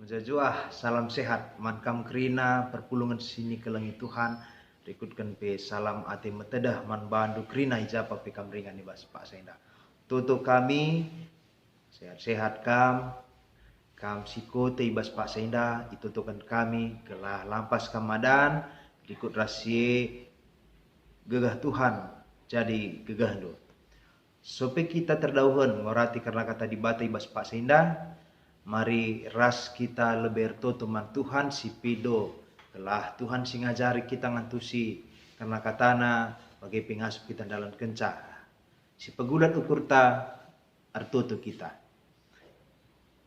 Menjajuah, salam sehat, mankam kerina, perpulungan sini kelengi Tuhan, rikutkan pe salam ate metedah, man bandu kerina ijapa pe kamringan ibas Pak Senda. Tutup kami, sehat-sehat kam sikote ibas Pak Senda, itutukan kami, gelah lampas kamadan, rikut rasie, gegah Tuhan, jadi gegah do. Sope kita terdauhan, ngorati karena kata dibata ibas Pak Senda, mari ras kita leber teman Tuhan si pido telah Tuhan sing ngajari kita ngantusi karena katana bagi pengasuh kita dalam kencah si pegulat ukur ta artutu kita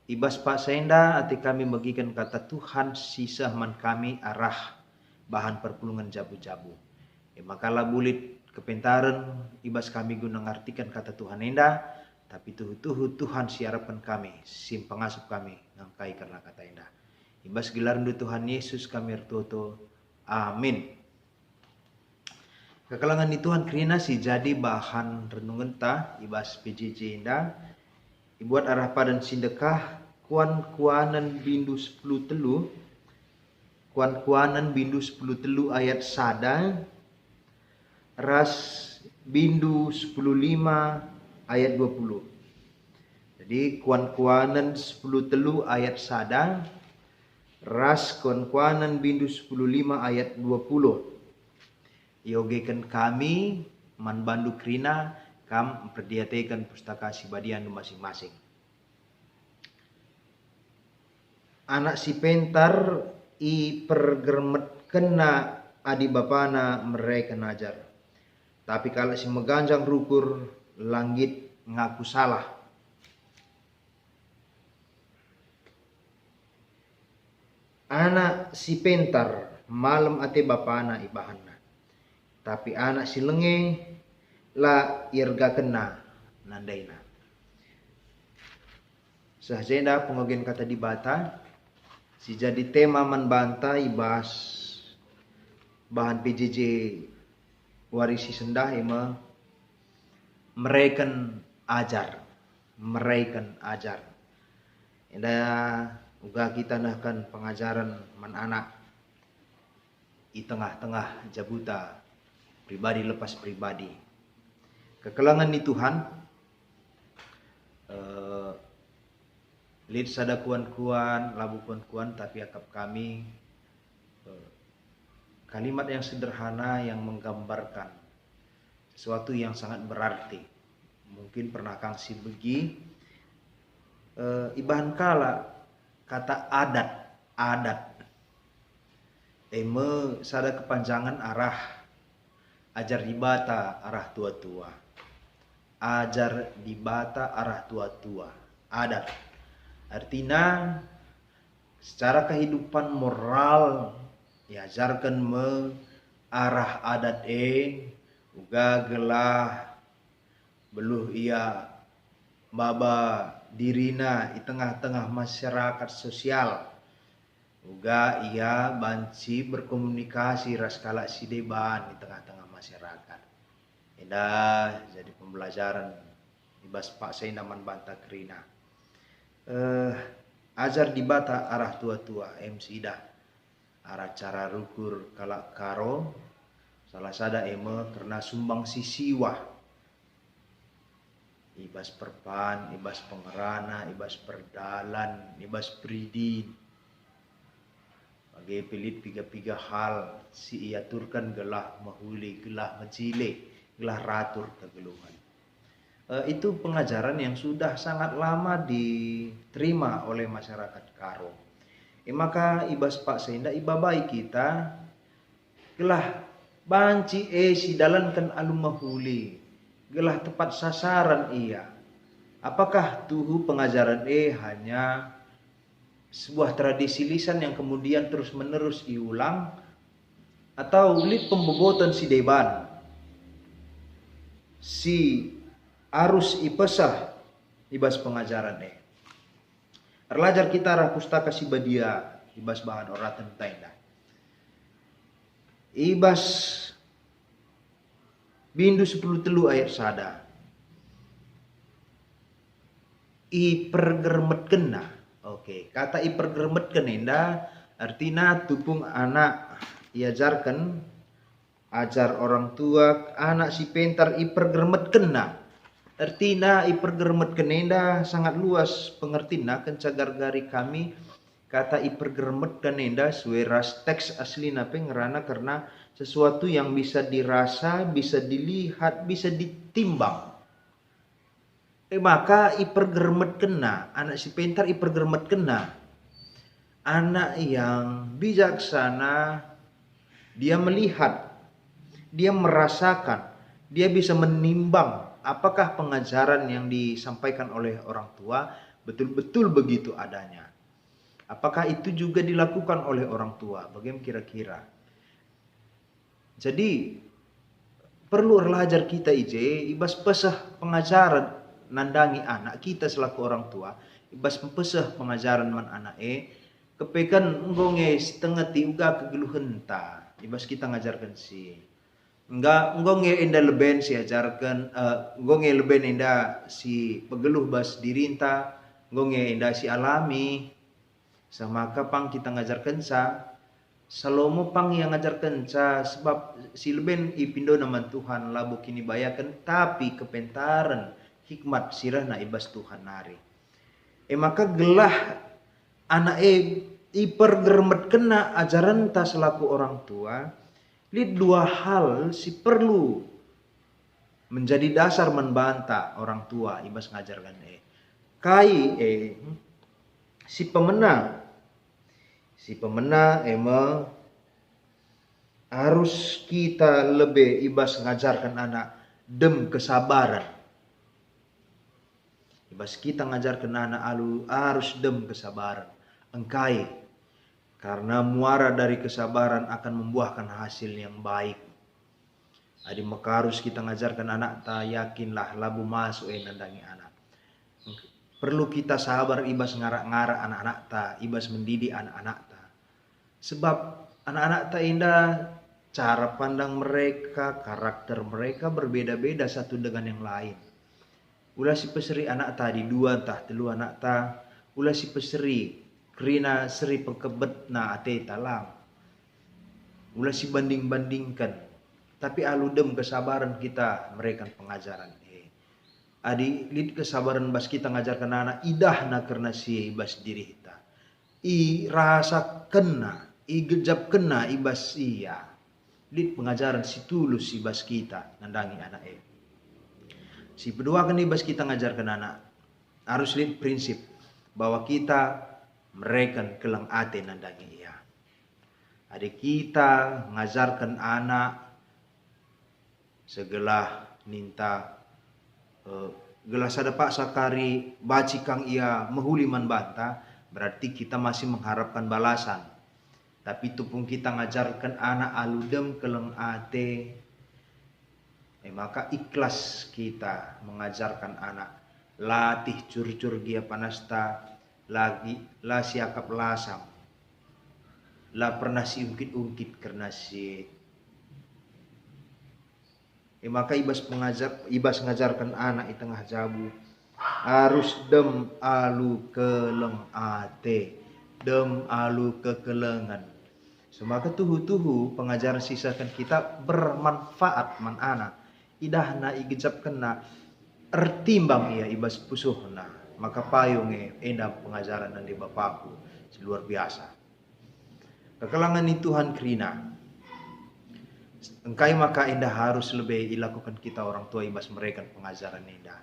ibas Pak Senda ati kami bagikan kata Tuhan sisa man kami arah bahan perpulungan jabu-jabu makalah bulit kepentaran ibas kami guna ngartikan kata Tuhan enda tapi tuhu Tuhan siarapan kami, sim pengasup kami, ngangkai karena kata indah. Ibas gelar Tuhan Yesus kami ertoto. Amin. Kekalangan di Tuhan kerina si jadi bahan renungan ta, ibas PJJ indah. Ibuat arah padan sindekah, kuan-kuanan bindu 10 telu. Kuan-kuanan bindu 10 telu ayat sada. Ras bindu 10:5 ayat 20. Jadi kuan-kuanan 10 telu ayat sada, ras kuan-kuanan bindu 10:5 ayat 20. Yogekan kami man bandu krina kam memperdiatekan pustaka sibadian masing-masing. Anak si pentar i pergermet kena adi bapana mereka najar. Tapi kalau si meganjang rukur langit ngaku salah. Anak si pentar malam ate bapana ibahana. Tapi anak si lenge la irga kena nandaina. Sahjenda pengogen kata dibata si jadi tema man banta ibas bahan PJJ warisi sendah ima mereka ajar. Indah uga kita nahkan pengajaran man anak di tengah-tengah jabuta pribadi lepas pribadi. Kekelangan di Tuhan lid sada kuan-kuan labu kuan-kuan tapi akap kami kalimat yang sederhana yang menggambarkan sesuatu yang sangat berarti. Mungkin pernah kang si begi ibahan kala kata adat sada kepanjangan arah ajar dibata arah tua-tua, ajar dibata arah tua-tua, adat artinya secara kehidupan moral diajarkan arah adat uga gelah beluh ia baba dirina di tengah-tengah masyarakat sosial uga ia banci berkomunikasi raskala si deban di tengah-tengah masyarakat. Indah jadi pembelajaran ibas Pak Seinaman banta kerina. Ajar dibata arah tua-tua MC dah arah cara rukur kalak karo salah sada karena sumbang sisiwah ibas perpan, ibas pengerana, ibas perdalan, ibas peridin bagi pilit piga-piga hal si iaturkan gelah mahuli, gelah majile, gelah ratur kegeluhan. Itu pengajaran yang sudah sangat lama diterima oleh masyarakat Karo. Maka ibas Pak Senda ibabai kita gelah banci si dalankan alum mahuli gelah tepat sasaran ia. Apakah tuhu pengajaran hanya sebuah tradisi lisan yang kemudian terus menerus diulang atau lid pembobotan si deban si arus ipesah ibas pengajaran Erlajar kita arah pustaka si badia ibas bahan oratan tainda. Ibas bindu 10 telu ayat sada. I pergermet kena Oke, kata ipergermetken enda artinya tupung anak iajarkan ajar orang tua anak si pentar ipergermetken na. Artinya ipergermetken enda sangat luas pengertian kencagar gari kami kata ipergermetken enda sueras teks asli nape ngerana karena sesuatu yang bisa dirasa, bisa dilihat, bisa ditimbang. Maka ipergermet kena, anak si pintar ipergermet kena. Anak yang bijaksana, dia melihat, dia merasakan, dia bisa menimbang apakah pengajaran yang disampaikan oleh orang tua betul-betul begitu adanya. Apakah itu juga dilakukan oleh orang tua? Bagaimana kira-kira? Jadi perlu belajar kita ibas pesah pengajaran nandangi anak kita selaku orang tua ibas pesah pengajaran man anak kepekan ngonge setengah tiuga kegeluhenta ibas kita ngajarkan si enggak ngonge enda leben si ajarkan ngonge leben enda si pegeluh bas dirinta ngonge enda si alami sama kapang kita ngajarkan sa Salomo pang yang ngajarkan sa sebab si leben ipindo naman Tuhan labu kini bayakan tapi kepentaran hikmat sirah na ibas Tuhan nari. Maka gelah anak ipergermet kena ajaran ta selaku orang tua. Lid dua hal si perlu menjadi dasar membantah orang tua ibas ngajarkan Kai si pemena emang harus kita lebih ibas ngajarkan anak dem kesabaran. Ibas kita ngajarkan anak alu harus dem kesabaran. Engkai karena muara dari kesabaran akan membuahkan hasil yang baik. Adi maka harus kita ngajarkan anak ta yakinlah labu masuk nandangi anak. Perlu kita sabar ibas ngarak-ngarak anak-anak ta, ibas mendidik anak-anak ta. Sebab anak-anak ta indah cara pandang mereka, karakter mereka berbeda-beda satu dengan yang lain. Ulah si peseri anak ta di dua tah telu anak ta, ulah si peseri kerina seri pekebet na ate talang. Ulah si banding-bandingkan. Tapi aludem kesabaran kita mereka pengajaran. Adi lid kesabaran bas kita ngajarkan anak idah na karena si ibas diri kita. I rasa kena, i gejap kena ibas iya. Lid pengajaran si tulus ibas kita nandangi anak Si kedua kan ibas kita ngajarkan anak harus lid prinsip bahwa kita mereka kelang ate nandangi iya. Adik kita ngajarkan anak segelah ninta gelas ada pak sakari baci kang ia mehuliman banta berarti kita masih mengharapkan balasan. Tapi itu pun kita ngajarkan anak aludem keleng ate maka ikhlas kita mengajarkan anak latih curcur dia panasta lagi la siakap lasam la pernah si ungkit-ungkit karena si maka ibas ngajarkan anak di tengah jabu harus dem alu keleng ate dem alu kekelengan semaka tuhu-tuhu pengajaran sisakan kita bermanfaat man anak idahna igejap kena ertimbang ia ibas pusuhna maka payung endam pengajaran dan di bapakku luar biasa kekelangan ni Tuhan kerina engkai maka indah harus lebih dilakukan kita orang tua ibas mereka pengajaran indah.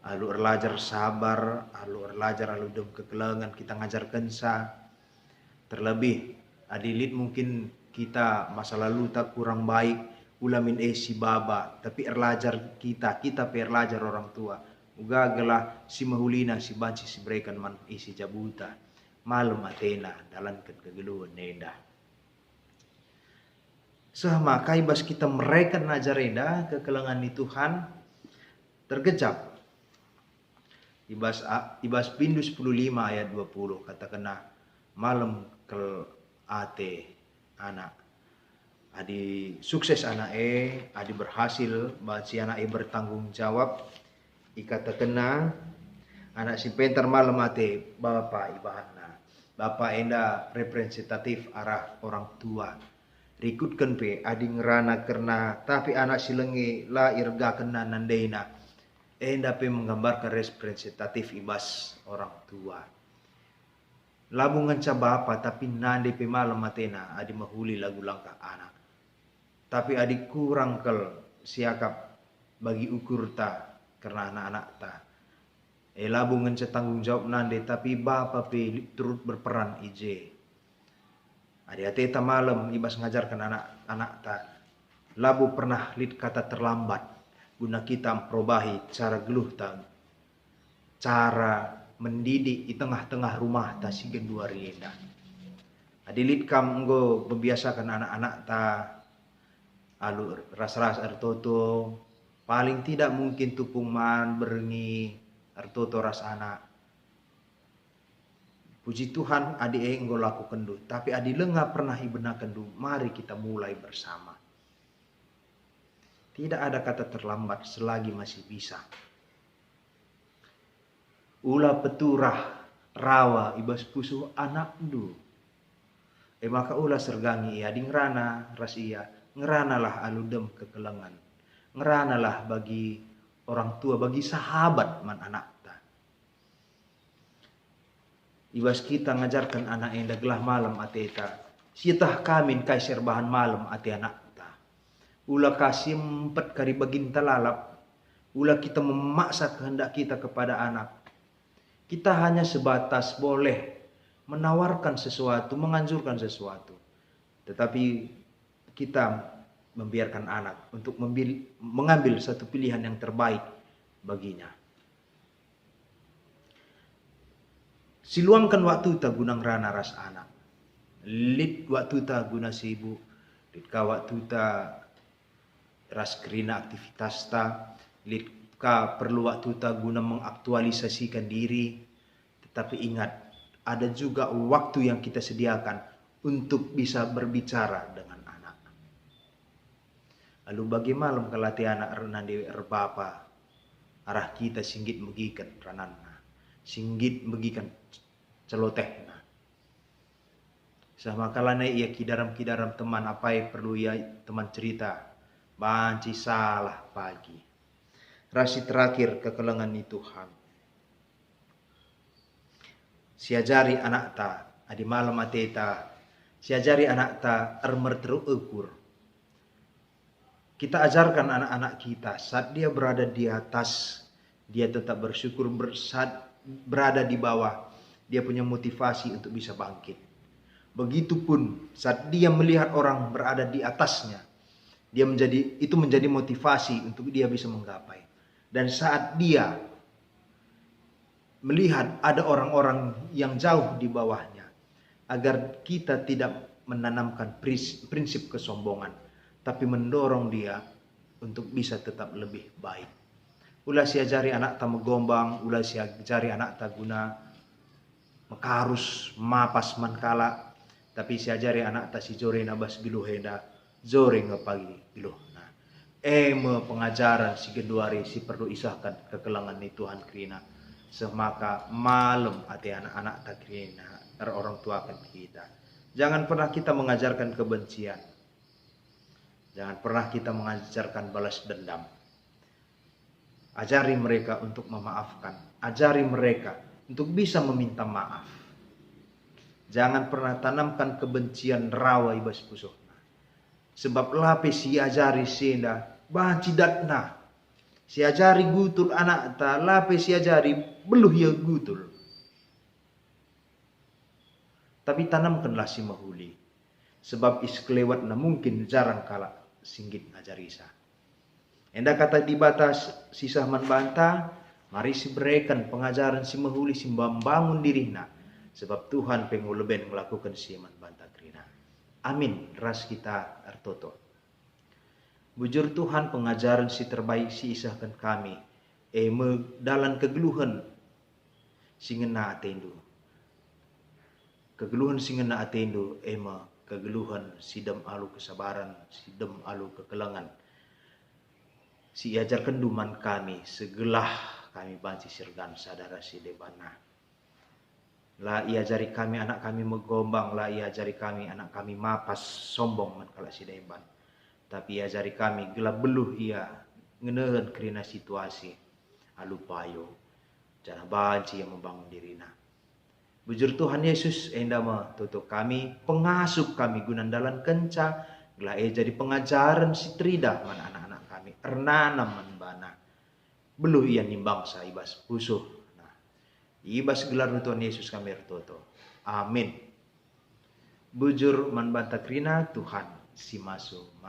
Alu erlajar sabar, alu erlajar alu dem kekelangan kita ngajarkan sa. Terlebih adilit mungkin kita masa lalu tak kurang baik ulamin si baba tapi erlajar kita perlajar orang tua. Uga gelah si mahulina si banci si brekan man isi jabuta. Malam atena dalam kegeluhan indah. Maka ibas kita mereka najareda kekelangan di Tuhan tergejap. Ibas Pindu 15 ayat 20 katakanlah malam kel ate anak. Adi sukses anak adi berhasil baci anak bertanggung jawab. Ikatakanlah Anak si pentar malam ate bapak ibahana. Bapak enda representatif arah orang tua. Rikutkan pe adi ngerana karena tapi anak si lengi la irga kena nandeina. Enda pe menggambarkan representatif ibas orang tua. Labungan ca bapa tapi nande pe malam matena adi mahuli lagu langkah anak. Tapi adi kurang kel siakap bagi ukur ta karena anak-anak ta. Labungan ca tanggung jawab nande tapi bapa pe turut berperan ije. Adi ateta malam ibas ngajarkan anak-anak ta. Labu pernah lid kata terlambat guna kita memperubahi cara geluh ta. Cara mendidik di tengah-tengah rumah ta si gendua rienda. Adilit kam enggo membiasakan anak-anak ta alu ras-ras artoto paling tidak mungkin tupungan berengi artoto ras anak. Puji Tuhan adi enggo lakukan du, tapi adi lengah pernah ibenakan du, mari kita mulai bersama. Tidak ada kata terlambat selagi masih bisa. Ula peturah rawa ibas pusu anak du. Maka ula sergangi ia di ngerana ras ia. Ngeranalah aludem kekelengan. Ngeranalah bagi orang tua, bagi sahabat man anak ta. Ibas kita ngajarkan anak enda gelah malam ateta. Sitah kamin kaiser bahan malam ate anak ta. Ula kasih empet kari bagin talalap. Ula kita memaksa kehendak kita kepada anak. Kita hanya sebatas boleh menawarkan sesuatu, menganjurkan sesuatu. Tetapi kita membiarkan anak untuk mengambil satu pilihan yang terbaik baginya. Siluangkan waktu ta guna ngerana ras anak. Lid waktu ta guna sibuk. Lid ka waktu ta ras kerina aktivitas ta. Lid ka perlu waktu ta guna mengaktualisasikan diri. Tetapi ingat, ada juga waktu yang kita sediakan untuk bisa berbicara dengan anak. Lalu bagaimana kalati anak renandi erbapa arah kita singgit megikan rananna. Singgit megikan celotehna. Sama kalana ia kidaram-kidaram teman apa yang perlu ya teman cerita. Banci salah pagi. Rasi terakhir kekelengan itu Tuhan. Siajari anak ta, adi malam ateta. Siajari anak ta armer terukur. Kita ajarkan anak-anak kita saat dia berada di atas, dia tetap bersyukur. Saat berada di bawah, dia punya motivasi untuk bisa bangkit. Begitupun saat dia melihat orang berada di atasnya, itu menjadi motivasi untuk dia bisa menggapai. Dan saat dia melihat ada orang-orang yang jauh di bawahnya, agar kita tidak menanamkan prinsip kesombongan, tapi mendorong dia untuk bisa tetap lebih baik. Ulah siajari anak ta megombang, ulah siajari anak ta guna mekarus mapas mankala, tapi siajari anak ta si jore nabas biluhenda, jore ngepagi biluh. Pengajaran si geduari si perlu isahkan kekelangan ni Tuhan krina. Semaka malam ati anak-anak tak krina orang tua akan kita. Jangan pernah kita mengajarkan kebencian. Jangan pernah kita mengajarkan balas dendam. Ajari mereka untuk memaafkan. Ajari mereka untuk bisa meminta maaf. Jangan pernah tanamkan kebencian rawa ibas pusuh. Sebab lapis si ajari senda banci datna. Si ajari gutul anak ta lapis si ajari beluh ya gutul. Tapi tanamkanlah si mahuli. Sebab iskelewat na mungkin jarang kala singgit ngajarisa. Enda kata di batas sisah man banta, mari si berikan pengajaran si mahuli si membangun dirina. Sebab Tuhan penguleben melakukan si man banta krina. Amin. Ras kita artoto. Bujur Tuhan pengajaran si terbaik si isahkan kami. Dalam kegeluhan singena atendu. Kegeluhan singena atendu. Kegeluhan sidem alu kesabaran. Sidem alu kekelangan. Si ajarkan duman kami segelah kami banci sirgan sadara si debana. La ia jari kami anak kami megombang, la ia jari kami anak kami mapas sombong man kala si deban. Tapi ia jari kami gelap beluh ia ngeneueun kerina situasi alu payo. Jana banci yang membangun dirina. Bujur Tuhan Yesus enda tutup kami, pengasuh kami gunandalan kenca, gelah ia jadi pengajaran si trida man anak-anak kami, ernanam man bana. Beluh ia nimbang sa ibas pusuh. Nah, ibas gelar Tuhan Yesus kami ertoto. Amin. Bujur man banta krina Tuhan si masu.